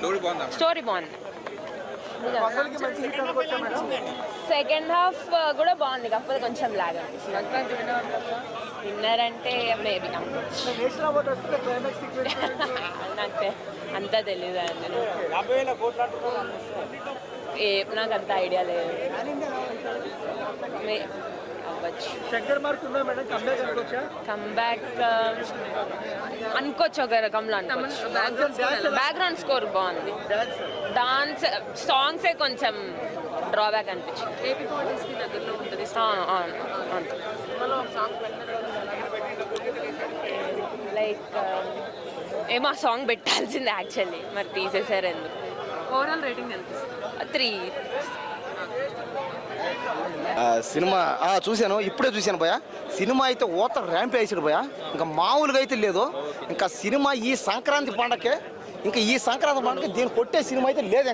Story బాగుంది. Second half కూడా బాగుంది, కాకపోతే కొంచెం లాగ్ విన్నర్ అంటే మేబీ నాకు అంతా తెలీదు అండి, నాకు అంత ఐడియా లేదు. కంబ్యాక్ అనుకోవచ్చు, ఒక రకంలో అనుకోవచ్చు. బ్యాక్గ్రౌండ్ స్కోర్ బాగుంది, డాన్స్ సాంగ్సే కొంచెం డ్రాబ్యాక్ అనిపించింది. లైక్ ఏమో సాంగ్ పెట్టాల్సిందే యాక్చువల్లీ, మరి తీసేసారు ఎందుకు. ఓవరాల్ రేటింగ్ ఎంత? 3. సినిమా చూశాను, ఇప్పుడే చూశాను భయ. సినిమా అయితే ఓత ర్యాంప్ వేసాడు భయ, ఇంకా మామూలుగా అయితే లేదు. ఇంకా సినిమా ఈ సంక్రాంతి పండగకే, ఇంకా ఈ సంక్రాంతి పండగకి దీన్ని కొట్టే సినిమా అయితే లేదు.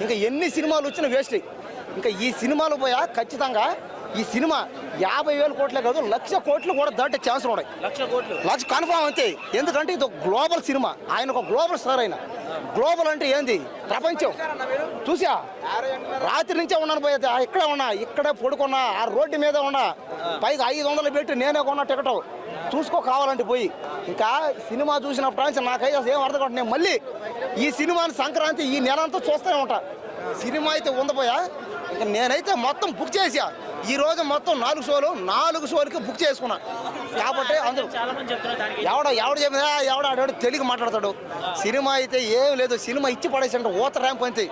ఇంకా ఎన్ని సినిమాలు వచ్చినా వేస్ట్. ఇంకా ఈ సినిమాలు పోయా ఖచ్చితంగా ఈ సినిమా 50,000 కోట్లే కాదు, 1,00,000 కోట్లు కూడా దాటే ఛాన్స్ ఉన్నాయి. 1,00,000 కన్ఫామ్ అంతే. ఎందుకంటే ఇది ఒక గ్లోబల్ సినిమా, ఆయన ఒక గ్లోబల్ స్టార్. అయినా గ్లోబల్ అంటే ఏంది, ప్రపంచం. చూసా రాత్రి నుంచే ఉన్నాను పోయేది, ఇక్కడే ఉన్నా, ఇక్కడే పడుకున్నా, ఆ రోడ్డు మీద ఉన్నా. పైగా 500 పెట్టి నేనే కొన్నా టికెట్, చూసుకో కావాలంటే పోయి. ఇంకా సినిమా చూసినప్పటి నుంచి నాకైతే ఏం అర్థం కావట్లేదు. నేను మళ్ళీ ఈ సినిమాని సంక్రాంతి ఈ నెల అంతా చూస్తూనే ఉంటా. సినిమా అయితే ఉందిపోయా, ఇంకా నేనైతే మొత్తం బుక్ చేసా. ఈ రోజు మొత్తం 4 షోలకి బుక్ చేసుకున్నా. కాబట్టి అందరూ ఎవడు చెప్పినా ఎవడు తెలుగు మాట్లాడతాడు. సినిమా అయితే ఏం లేదు, సినిమా ఇచ్చి పడేసంటే ఊత ర్యాంప్ అంతే.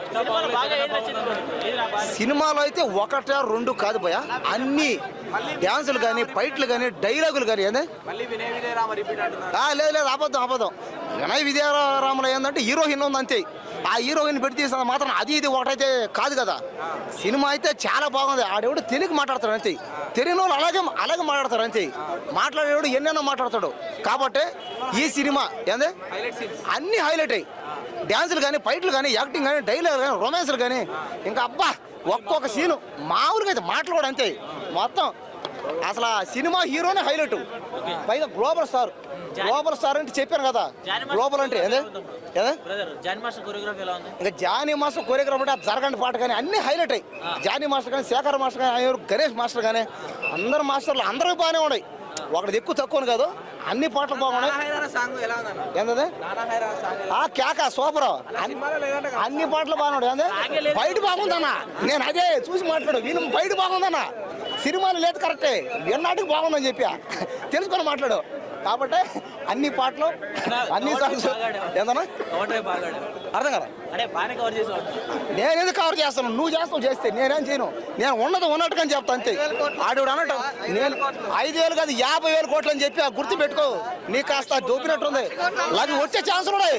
సినిమాలో అయితే 1, 2 కాదు భయ, అన్ని డ్యాన్సులు కానీ, ఫైట్లు కానీ, డైలాగులు కానీ. ఏంది లేదు అబద్ధం. వినయ్ విజయరామలో ఏంటంటే హీరోయిన్ ఉంది అంతే. ఆ హీరోయిన్ పెట్టి తీసిన మాత్రం అది ఇది ఒకటైతే కాదు కదా. సినిమా అయితే చాలా బాగుంది. ఆడెవడు తెలుగు మాట్లాడతాడు అంతే, తెలియని వాళ్ళు అలాగే మాట్లాడతారు అంతే. మాట్లాడేవాడు ఎన్నెన్నో మాట్లాడతాడు. కాబట్టి ఈ సినిమా ఏంది అన్ని హైలైట్ అయ్యి, డ్యాన్సులు కానీ, ఫైట్లు కానీ, యాక్టింగ్ కానీ, డైలాగ్ కానీ, రొమాన్స్లు కానీ, ఇంకా అబ్బా ఒక్కొక్క సీను మామూలుగా అయితే మాటలు కూడా అంతే. మొత్తం అసలు ఆ సినిమా హీరోనే హైలైట్. పైగా గ్లోబల్ స్టార్ అంటే చెప్పాను కదా, గ్లోబల్ అంటే ఇంకా జానీ మాస్టర్ కొరియోగ్రాఫ్ అంటే జరగండి పాట కానీ అన్ని హైలైట్ అయ్యి. జానీ మాస్టర్ కానీ, శేఖర్ మాస్టర్ కానీ, గణేష్ మాస్టర్ కానీ, అందరు మాస్టర్లు అందరూ బాగానే ఉన్నాయి. ఒకటి ఎక్కువ తక్కువ కాదు, అన్ని పాటలు బాగున్నాయి. ఏంటది కేక సూపర్, అన్ని పాటలు బాగున్నాడు. బయట బాగుందన్నా, నేను అదే చూసి మాట్లాడు. వీళ్ళు బయట బాగుందన్నా, సినిమాలు లేదు కరెక్టే, విన్నాటికి బాగుందని చెప్పా తెలుసుకొని మాట్లాడు. కాబట్టి అన్ని పాటలు, అన్ని సాంగ్స్ ఏందన్నా అర్థం కదా. నేను ఎందుకు కవర్ చేస్తాను, నువ్వు చేస్తే నేనేం చేయను. నేను ఉన్నట్టుగా చెప్తా అంతే. ఆడేవాడు అన్నట్టు నేను 5,000 కాదు 50,000 కోట్లు అని చెప్పి గుర్తు పెట్టుకో. నీకు కాస్త దోపినట్టుంది. వచ్చే ఛాన్స్ ఉన్నాయి,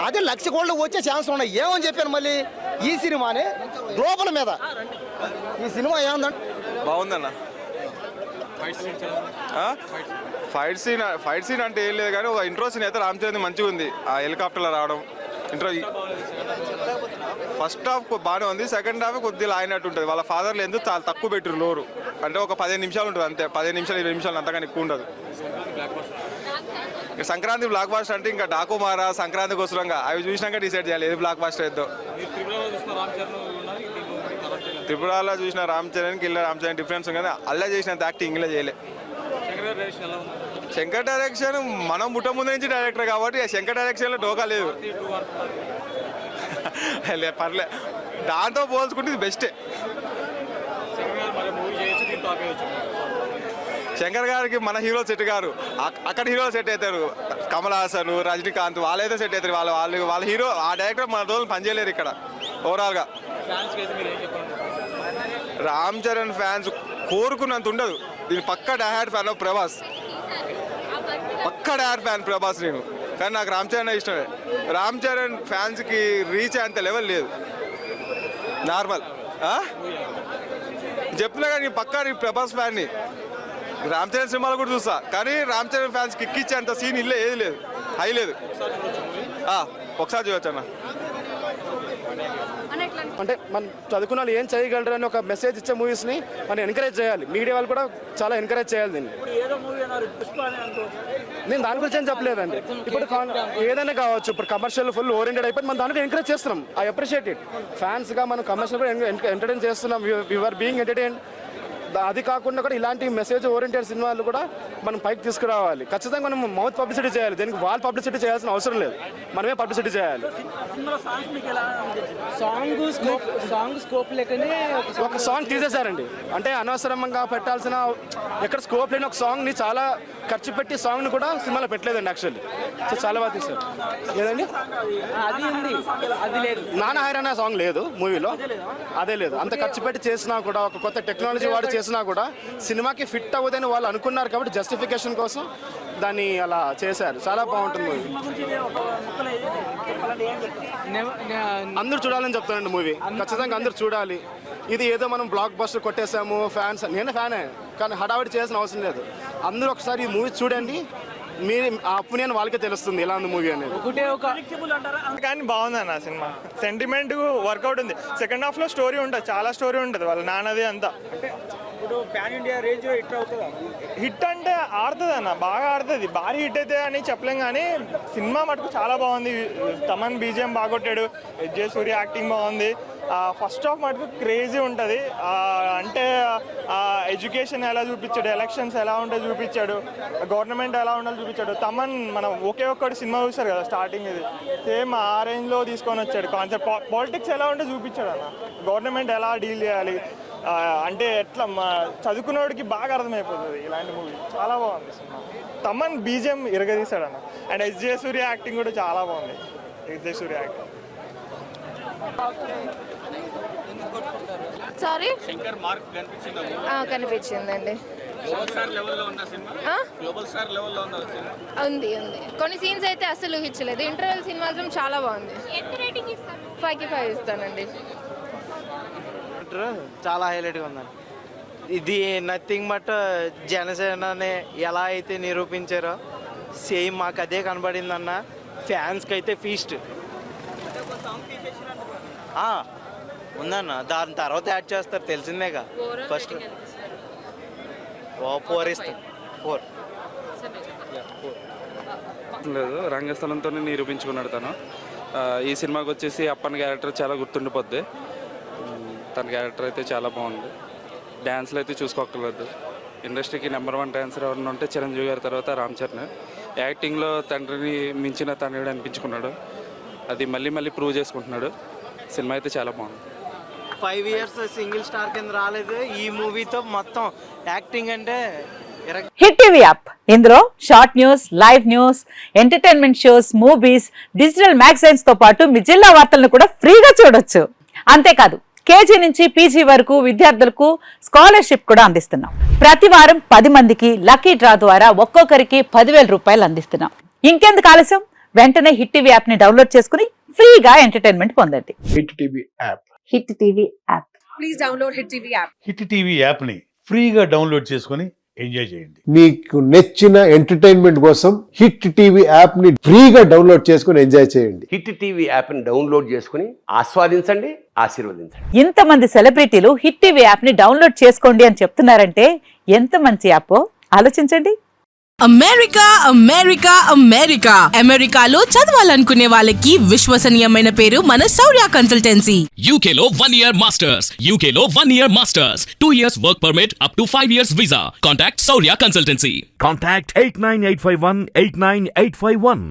అదే 1,00,000 కోట్లు వచ్చే ఛాన్స్ ఉన్నాయి. ఏమని చెప్పాను మళ్ళీ ఈ సినిమాని గ్లోబల్ మీద. ఈ సినిమా ఏముందంటే బాగుందన్న. ఫైట్ సీన్ అంటే ఏం లేదు కానీ ఒక ఇంట్రో సీన్ అయితే రామ్ చరణ్ మంచిగా ఉంది. ఆ హెలికాప్టర్లో రావడం ఇంట్రో. ఫస్ట్ హాఫ్ బాగానే ఉంది, సెకండ్ హాఫ్ కొద్దిగా అయినట్టు ఉంటుంది. వాళ్ళ ఫాదర్లు ఎందుకు చాలా తక్కువ పెట్టారు లోరు, అంటే ఒక 15 నిమిషాలు ఉంటుంది అంతే. 15 నిమిషాలు 20 నిమిషాలు అంతగాని ఎక్కువ ఉండదు. సంక్రాంతి బ్లాక్ బాస్టర్ అంటే ఇంకా డాకుమారా, సంక్రాంతి కోసంగా అవి చూసినాక డిసైడ్ చేయాలి ఏది బ్లాక్ బాస్టర్ ఏదో. త్రిపురలో చూసిన రామ్ చరణ్కి ఇలా రామ్ చరణ్ డిఫరెన్స్ ఉంది, అల్లా చేసినంత యాక్టింగ్ ఇలా చేయలే. శంకర్ డైరెక్షన్ మనం పుట్ట ముందు నుంచి డైరెక్టర్ కాబట్టి శంకర్ డైరెక్షన్లో డోకా లేదు. పర్లే, దాంతో పోల్చుకుంటే ఇది బెస్టే. శంకర్ గారికి మన హీరో సెట్ గారు, అక్కడ హీరో సెట్ అవుతారు. కమల్ హాసన్, రజనీకాంత్ వాళ్ళైతే సెట్ అవుతారు. వాళ్ళ హీరో ఆ డైరెక్టర్ మన రోజులు పనిచేయలేరు ఇక్కడ ఓవరాల్గా. రామ్ చరణ్ ఫ్యాన్స్ కోరుకున్నంత ఉండదు. దీని పక్కా డైహార్డ్ ఫ్యాన్ ఆఫ్ ప్రభాస్, పక్కా డైహార్డ్ ఫ్యాన్ ప్రభాస్ నేను. కానీ నాకు రామ్ చరణ్ ఇష్టమే. రామ్ చరణ్ ఫ్యాన్స్కి రీచ్ అంత లెవెల్ లేదు, నార్మల్. చెప్తున్నా కానీ పక్కా ప్రభాస్ ఫ్యాన్ని. రామ్ చరణ్ సినిమాలు కూడా చూస్తా, కానీ రామ్ చరణ్ ఫ్యాన్స్ కిక్ ఇచ్చేంత సీన్ ఇల్లే ఏది లేదు, హై లేదు. ఒకసారి చూడొచ్చు అన్న. అంటే మనం చదువుకున్న వాళ్ళు ఏం చేయగలరు అని ఒక మెసేజ్ ఇచ్చే మూవీస్ని మనం ఎంకరేజ్ చేయాలి. మీడియా వాళ్ళు కూడా చాలా ఎంకరేజ్ చేయాలి దీన్ని. నేను దాని గురించి ఏం చెప్పలేదండి. ఇప్పుడు ఏదైనా కావచ్చు, ఇప్పుడు కమర్షియల్ ఫుల్ ఓరియంటెడ్ అయిపోయి మనం దానికి ఎంకరేజ్ చేస్తున్నాం. I appreciate it. ఫ్యాన్స్గా మనం కమర్షియల్ కూడా ఎంటర్టైన్ చేస్తున్నాం. You're being entertain. అది కాకుండా కూడా ఇలాంటి మెసేజ్ ఓరియంటెడ్ సినిమాలు కూడా మనం పైకి తీసుకురావాలి. ఖచ్చితంగా మనం మౌత్ పబ్లిసిటీ చేయాలి. దీనికి వాళ్ళు పబ్లిసిటీ చేయాల్సిన అవసరం లేదు, మనమే పబ్లిసిటీ చేయాలి. ఒక సాంగ్ తీసేశారండి, అంటే అనవసరంగా పెట్టాల్సిన ఎక్కడ స్కోప్ లేని ఒక సాంగ్ని చాలా ఖర్చు పెట్టి సాంగ్ని కూడా సినిమాలో పెట్టలేదండి. యాక్చువల్లీ సో చాలా బాగా తీశారు. ఏదండి నాన్న హైరానా సాంగ్ లేదు మూవీలో, అదే లేదు. అంత ఖర్చు పెట్టి చేసినా కూడా, ఒక కొత్త టెక్నాలజీ వాడి చేసినా కూడా సినిమాకి ఫిట్ అవ్వదని వాళ్ళు అనుకున్నారు కాబట్టి జస్టిఫికేషన్ కోసం దాన్ని అలా చేశారు. చాలా బాగుంటుంది మూవీ. అందరూ చూడాలని చెప్తానండి మూవీ. ఖచ్చితంగా అందరూ చూడాలి. ఇది ఏదో మనం బ్లాక్ బస్టర్ కొట్టేసాము ఫ్యాన్స్, నేను ఫ్యానే కానీ హడావిడి చేయాల్సిన అవసరం లేదు. అందరూ ఒకసారి ఈ మూవీ చూడండి, మీరు ఆ ఒపీనియన్ వాళ్ళకే తెలుస్తుంది ఎలా ఉంది మూవీ అనేది. కానీ బాగుంది అన్న సినిమా. సెంటిమెంట్ వర్కౌట్ ఉంది. సెకండ్ హాఫ్ లో స్టోరీ ఉంటుంది, చాలా స్టోరీ ఉంటుంది వాళ్ళ నాన్నది అంతా. హిట్ అంటే ఆడుతుంది అన్న, బాగా ఆడుతుంది. భారీ హిట్ అయితే అని చెప్పలేం కానీ సినిమా మటుకు చాలా బాగుంది. తమన్ బీజిఎం బాగా కొట్టాడు, ఎస్జే సూర్య యాక్టింగ్ బాగుంది. ఫస్ట్ హాఫ్ మటుకు క్రేజీ ఉంటుంది. అంటే ఎడ్యుకేషన్ ఎలా చూపించాడు, ఎలక్షన్స్ ఎలా ఉంటే చూపించాడు, గవర్నమెంట్ ఎలా ఉండాలో చూపించాడు. తమన్ మనం ఒకే ఒక్కటి సినిమా చూస్తారు కదా స్టార్టింగ్, ఇది సేమ్ ఆ రేంజ్లో తీసుకొని వచ్చాడు. కాన్సెప్ట్ పాలిటిక్స్ ఎలా ఉంటే చూపించాడు అన్న. గవర్నమెంట్ ఎలా డీల్ చేయాలి అంటే ఎట్లా చదువుకున్నవాడికి బాగా అర్థమైపోతుంది ఇలాంటి మూవీ. చాలా బాగుంది సినిమా. తమన్ బీజిఎం ఇరగదీశాడు అన్న. అండ్ ఎస్జే సూర్య యాక్టింగ్ కూడా చాలా బాగుంది. ఎస్జే సూర్య యాక్టింగ్ సారీ కనిపించిందండి. ఉంది ఉంది. కొన్ని సీన్స్ అయితే అసలు హిచ్చలేదు. ఇంటర్వెల్ సీన్ మాత్రం చాలా బాగుంది. 5కి 5 ఇస్తానండి. చాలా హైలైట్గా ఉందండి. ఇది నథింగ్ బట్ జనసేనని ఎలా అయితే నిరూపించారో సేమ్ మాకు అదే కనబడిందన్న. ఫ్యాన్స్కి అయితే ఫీస్ట్ ఉందన్న. దాని తర్వాత యాడ్ చేస్తారు తెలిసిందేగా. ఫస్ట్ 4 ఇస్తాం. 4 లేదు, రంగస్థలంతో నిరూపించుకున్నాడు తను. ఈ సినిమాకి వచ్చేసి అప్పన్ క్యారెక్టర్ చాలా గుర్తుండిపోద్ది. తన క్యారెక్టర్ అయితే చాలా బాగుంది. డ్యాన్స్లో అయితే చూసుకోక్కర్లేదు. ఇండస్ట్రీకి నెంబర్ 1 డ్యాన్సర్ ఎవరైనా ఉంటే చిరంజీవి గారి తర్వాత రామ్ చరణ్. యాక్టింగ్లో తండ్రిని మించిన తనయుడు అనిపించుకున్నాడు. అది మళ్ళీ మళ్ళీ ప్రూవ్ చేసుకుంటున్నాడు. సినిమా అయితే చాలా బాగుంది. 5 years సింగిల్ స్టార్ కింద రాలేదు. ఈ మూవీతో మొత్తం యాక్టింగ్ అంటే హిట్ టీవీ యాప్. ఇందులో short news, live news, entertainment shows, movies, digital magazines తో పాటు మీ జిల్లా వార్తలను కూడా ఫ్రీగా చూడొచ్చు. అంతేకాదు కేజీ నుంచి పీజీ వరకు విద్యార్థులకు స్కాలర్షిప్ కూడా అందిస్తున్నాం. ప్రతి వారం 10 మందికి లక్కీ డ్రా ద్వారా ఒక్కొక్కరికి 10,000 రూపాయలు అందిస్తున్నాం. ఇంకెందుకు ఆలస్యం, వెంటనే హిట్ టీవీ యాప్ ని డౌన్లోడ్ చేసుకుని ఫ్రీగా ఎంటర్టైన్మెంట్ పొందండి. Hit TV app. Hit TV app. Please download hit TV app. Hit TV app ని ఫ్రీగా డౌన్లోడ్ చేసుకుని ఎంజాయ్ చేయండి. మీకు నచ్చిన ఎంటర్టైన్మెంట్ కోసం హిట్ టీవీ యాప్ ని ఫ్రీగా డౌన్లోడ్ చేసుకుని ఎంజాయ్ చేయండి. హిట్ టీవీ యాప్ ని డౌన్లోడ్ చేసుకుని ఆస్వాదించండి, ఆశీర్వదించండి. ఇంతమంది సెలబ్రిటీలు హిట్ టీవీ యాప్ ని డౌన్లోడ్ చేసుకోండి అని చెప్తున్నారంటే ఎంత మంచి యాప్ ఆలోచించండి. అమెరికా అమెరికా అమెరికా అమెరికాలో చదవాలనుకునే వాళ్ళకి విశ్వసనీయమైన పేరు మన శౌర్య కన్సల్టెన్సీ. యూకేలో 1 year మాస్టర్స్. యూకేలో 1 year masters. 2 years work permit up to 5 years visa. Contact Shaurya consultancy. Contact 89851 89851.